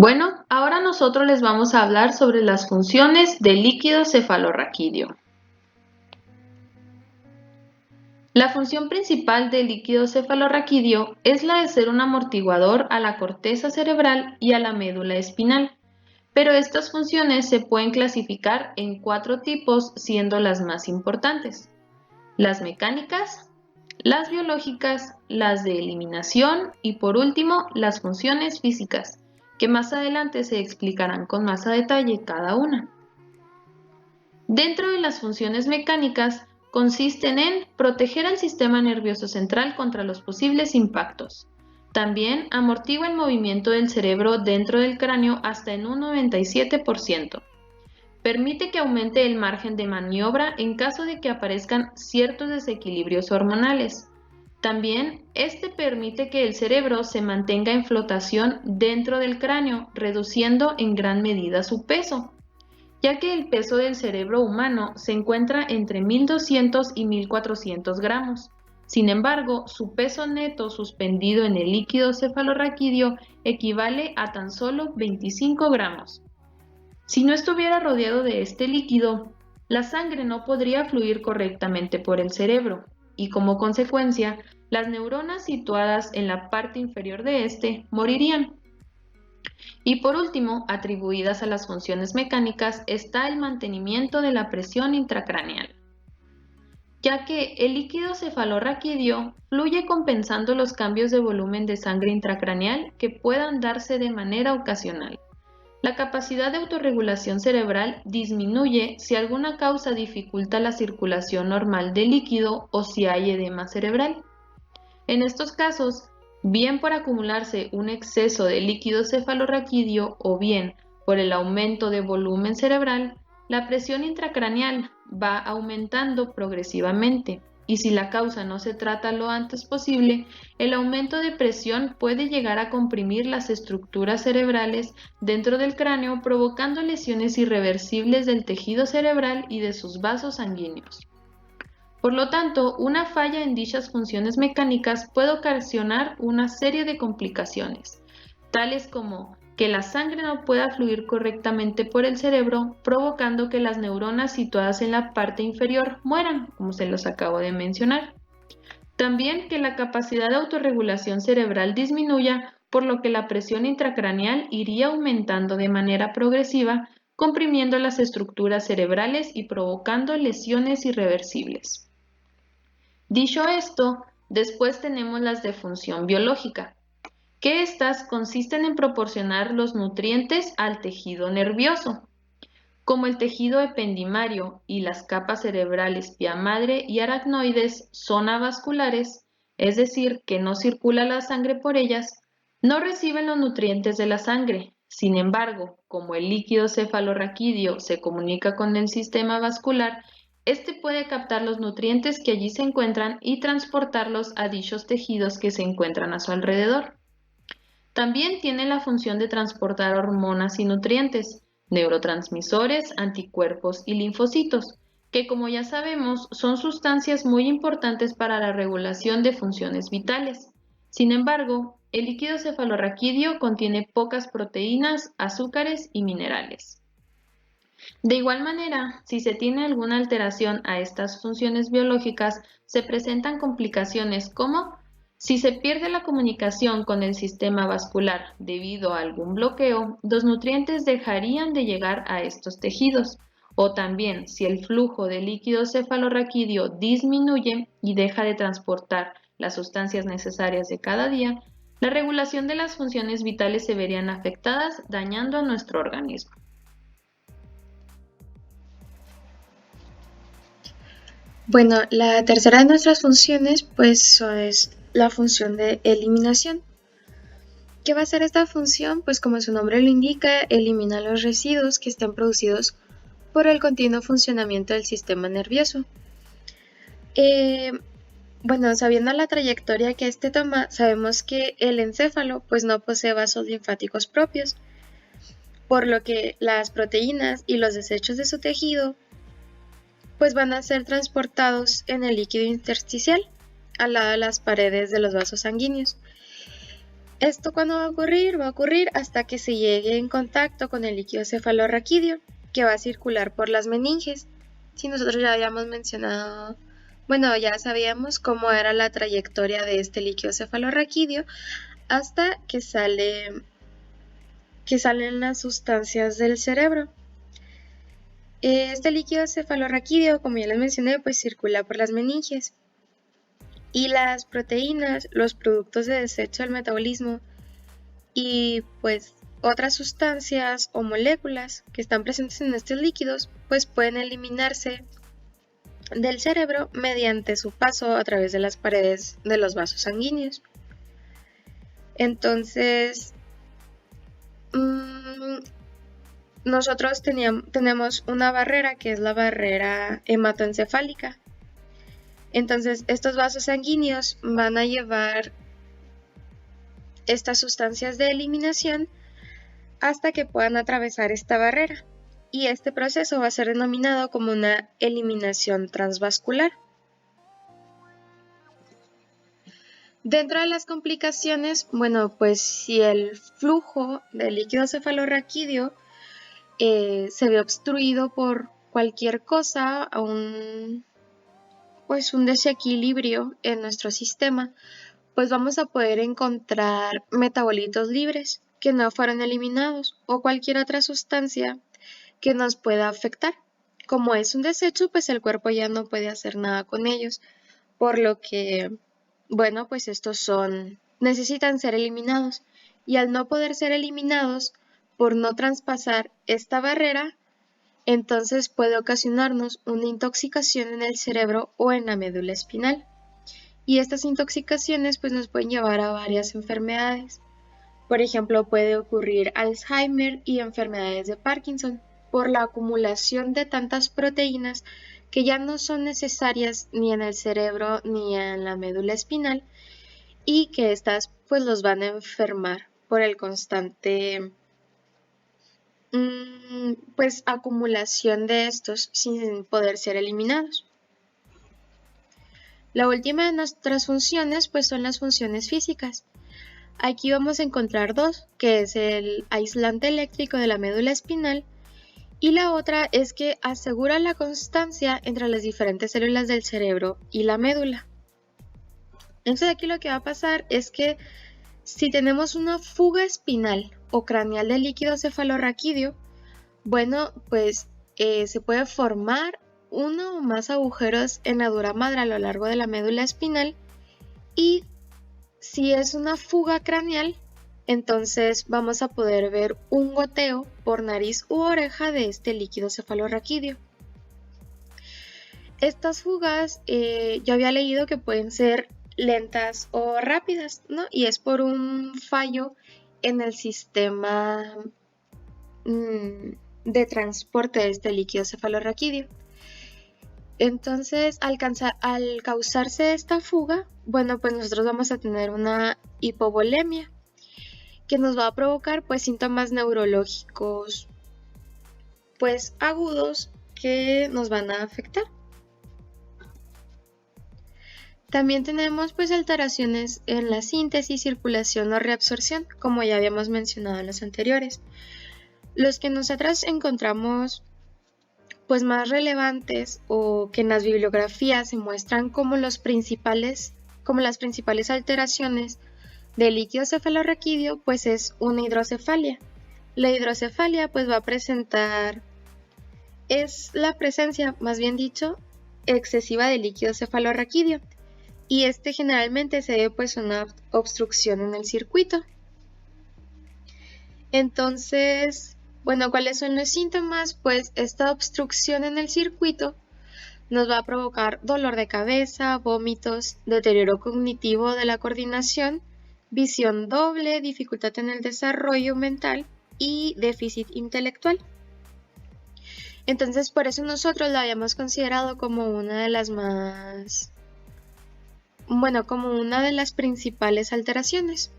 Bueno, ahora nosotros les vamos a hablar sobre las funciones del líquido cefalorraquídeo. La función principal del líquido cefalorraquídeo es la de ser un amortiguador a la corteza cerebral y a la médula espinal, pero estas funciones se pueden clasificar en 4 tipos, siendo las más importantes: las mecánicas, las biológicas, las de eliminación y por último las funciones físicas, que más adelante se explicarán con más a detalle cada una. Dentro de las funciones mecánicas consisten en proteger al sistema nervioso central contra los posibles impactos. También amortigua el movimiento del cerebro dentro del cráneo hasta en un 97%. Permite que aumente el margen de maniobra en caso de que aparezcan ciertos desequilibrios hormonales. También, este permite que el cerebro se mantenga en flotación dentro del cráneo, reduciendo en gran medida su peso, ya que el peso del cerebro humano se encuentra entre 1200 y 1400 gramos. Sin embargo, su peso neto suspendido en el líquido cefalorraquídeo equivale a tan solo 25 gramos. Si no estuviera rodeado de este líquido, la sangre no podría fluir correctamente por el cerebro y como consecuencia, las neuronas situadas en la parte inferior de este morirían. Y por último, atribuidas a las funciones mecánicas, está el mantenimiento de la presión intracraneal, ya que el líquido cefalorraquídeo fluye compensando los cambios de volumen de sangre intracraneal que puedan darse de manera ocasional. La capacidad de autorregulación cerebral disminuye si alguna causa dificulta la circulación normal del líquido o si hay edema cerebral. En estos casos, bien por acumularse un exceso de líquido cefalorraquídeo o bien por el aumento de volumen cerebral, la presión intracraneal va aumentando progresivamente. Y si la causa no se trata lo antes posible, el aumento de presión puede llegar a comprimir las estructuras cerebrales dentro del cráneo, provocando lesiones irreversibles del tejido cerebral y de sus vasos sanguíneos. Por lo tanto, una falla en dichas funciones mecánicas puede ocasionar una serie de complicaciones, tales como que la sangre no pueda fluir correctamente por el cerebro, provocando que las neuronas situadas en la parte inferior mueran, como se los acabo de mencionar. También que la capacidad de autorregulación cerebral disminuya, por lo que la presión intracraneal iría aumentando de manera progresiva, comprimiendo las estructuras cerebrales y provocando lesiones irreversibles. Dicho esto, después tenemos las de función biológica, que estas consisten en proporcionar los nutrientes al tejido nervioso. Como el tejido ependimario y las capas cerebrales pia madre y aracnoides son avasculares, es decir, que no circula la sangre por ellas, no reciben los nutrientes de la sangre. Sin embargo, como el líquido cefalorraquídeo se comunica con el sistema vascular, este puede captar los nutrientes que allí se encuentran y transportarlos a dichos tejidos que se encuentran a su alrededor. También tiene la función de transportar hormonas y nutrientes, neurotransmisores, anticuerpos y linfocitos, que como ya sabemos son sustancias muy importantes para la regulación de funciones vitales. Sin embargo, el líquido cefalorraquídeo contiene pocas proteínas, azúcares y minerales. De igual manera, si se tiene alguna alteración a estas funciones biológicas, se presentan complicaciones como si se pierde la comunicación con el sistema vascular debido a algún bloqueo, los nutrientes dejarían de llegar a estos tejidos, o también si el flujo de líquido cefalorraquídeo disminuye y deja de transportar las sustancias necesarias de cada día, la regulación de las funciones vitales se verían afectadas, dañando a nuestro organismo. Bueno, la tercera de nuestras funciones pues es la función de eliminación. ¿Qué va a hacer esta función? Pues como su nombre lo indica, elimina los residuos que estén producidos por el continuo funcionamiento del sistema nervioso. Eh, bueno, sabiendo la trayectoria que este toma, sabemos que el encéfalo pues no posee vasos linfáticos propios, por lo que las proteínas y los desechos de su tejido pues van a ser transportados en el líquido intersticial al lado de las paredes de los vasos sanguíneos. Esto cuando va a ocurrir hasta que se llegue en contacto con el líquido cefalorraquídeo, que va a circular por las meninges. Si nosotros ya habíamos mencionado, bueno, ya sabíamos cómo era la trayectoria de este líquido cefalorraquídeo hasta que salen las sustancias del cerebro. Este líquido cefalorraquídeo, como ya les mencioné, pues circula por las meninges. Y las proteínas, los productos de desecho del metabolismo y pues otras sustancias o moléculas que están presentes en estos líquidos, pues pueden eliminarse del cerebro mediante su paso a través de las paredes de los vasos sanguíneos. Entonces, nosotros tenemos una barrera que es la barrera hematoencefálica. Entonces, estos vasos sanguíneos van a llevar estas sustancias de eliminación hasta que puedan atravesar esta barrera. Y este proceso va a ser denominado como una eliminación transvascular. Dentro de las complicaciones, bueno, pues si el flujo del líquido cefalorraquídeo se ve obstruido por cualquier cosa, un desequilibrio en nuestro sistema, pues vamos a poder encontrar metabolitos libres que no fueron eliminados o cualquier otra sustancia que nos pueda afectar. Como es un desecho, pues el cuerpo ya no puede hacer nada con ellos, por lo que, bueno, pues estos necesitan ser eliminados, y al no poder ser eliminados por no traspasar esta barrera, entonces puede ocasionarnos una intoxicación en el cerebro o en la médula espinal. Y estas intoxicaciones pues nos pueden llevar a varias enfermedades. Por ejemplo, puede ocurrir Alzheimer y enfermedades de Parkinson por la acumulación de tantas proteínas que ya no son necesarias ni en el cerebro ni en la médula espinal, y que estas pues los van a enfermar por el constante pues acumulación de estos sin poder ser eliminados. La última de nuestras funciones pues son las funciones físicas. Aquí vamos a encontrar dos, que es el aislante eléctrico de la médula espinal, y la otra es que asegura la constancia entre las diferentes células del cerebro y la médula. Entonces aquí lo que va a pasar es que si tenemos una fuga espinal o craneal de líquido cefalorraquídeo, bueno, pues se puede formar uno o más agujeros en la dura madre a lo largo de la médula espinal, y si es una fuga craneal, entonces vamos a poder ver un goteo por nariz u oreja de este líquido cefalorraquídeo. Estas fugas yo había leído que pueden ser lentas o rápidas, ¿no? Y es por un fallo en el sistema de transporte de este líquido cefalorraquídeo. Entonces, al causarse esta fuga, bueno, pues nosotros vamos a tener una hipovolemia que nos va a provocar pues síntomas neurológicos pues agudos que nos van a afectar. También tenemos pues alteraciones en la síntesis, circulación o reabsorción, como ya habíamos mencionado en los anteriores. Los que nosotras encontramos pues más relevantes o que en las bibliografías se muestran como las principales alteraciones del líquido cefalorraquídeo, pues es una hidrocefalia. La hidrocefalia pues va a presentar, es la presencia, más bien dicho, excesiva de líquido cefalorraquídeo, y generalmente se debe pues a una obstrucción en el circuito. Entonces, bueno, ¿cuáles son los síntomas? Pues esta obstrucción en el circuito nos va a provocar dolor de cabeza, vómitos, deterioro cognitivo de la coordinación, visión doble, dificultad en el desarrollo mental y déficit intelectual. Entonces, por eso nosotros la habíamos considerado como una de las como una de las principales alteraciones.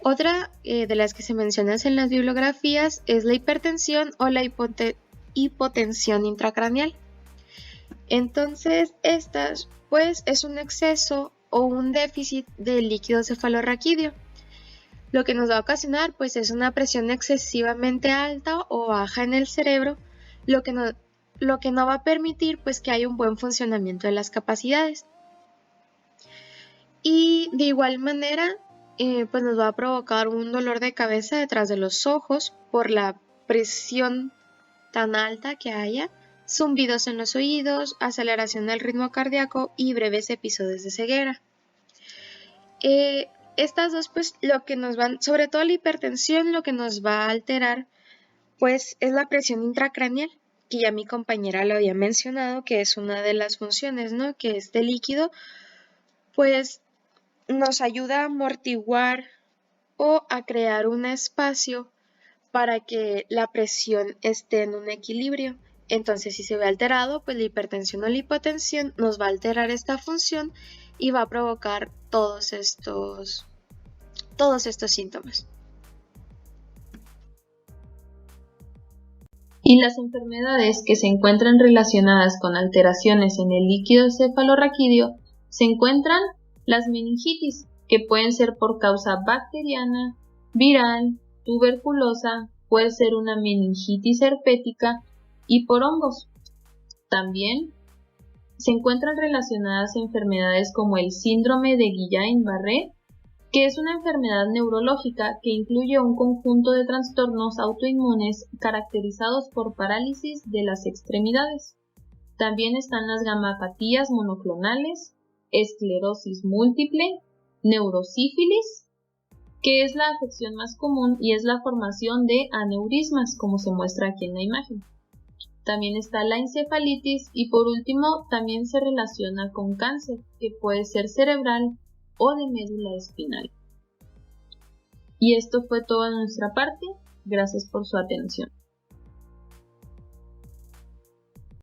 Otra de las que se mencionan en las bibliografías es la hipertensión o la hipotensión intracraneal. Entonces, estas pues es un exceso o un déficit del líquido cefalorraquídeo. Lo que nos va a ocasionar pues es una presión excesivamente alta o baja en el cerebro, lo que no va a permitir pues que haya un buen funcionamiento de las capacidades. Y de igual manera pues nos va a provocar un dolor de cabeza detrás de los ojos por la presión tan alta que haya, zumbidos en los oídos, aceleración del ritmo cardíaco y breves episodios de ceguera. Estas dos pues lo que nos van, sobre todo la hipertensión, lo que nos va a alterar pues es la presión intracraneal, que ya mi compañera lo había mencionado, que es una de las funciones, ¿no? Que este líquido pues nos ayuda a amortiguar o a crear un espacio para que la presión esté en un equilibrio. Entonces, si se ve alterado, pues la hipertensión o la hipotensión nos va a alterar esta función y va a provocar todos estos síntomas. Y las enfermedades que se encuentran relacionadas con alteraciones en el líquido cefalorraquídeo se encuentran las meningitis, que pueden ser por causa bacteriana, viral, tuberculosa, puede ser una meningitis herpética y por hongos. También se encuentran relacionadas enfermedades como el síndrome de Guillain-Barré, que es una enfermedad neurológica que incluye un conjunto de trastornos autoinmunes caracterizados por parálisis de las extremidades. También están las gamapatías monoclonales, esclerosis múltiple, neurosífilis, que es la afección más común y es la formación de aneurismas, como se muestra aquí en la imagen. También está la encefalitis y por último también se relaciona con cáncer, que puede ser cerebral o de médula espinal. Y esto fue todo de nuestra parte. Gracias por su atención.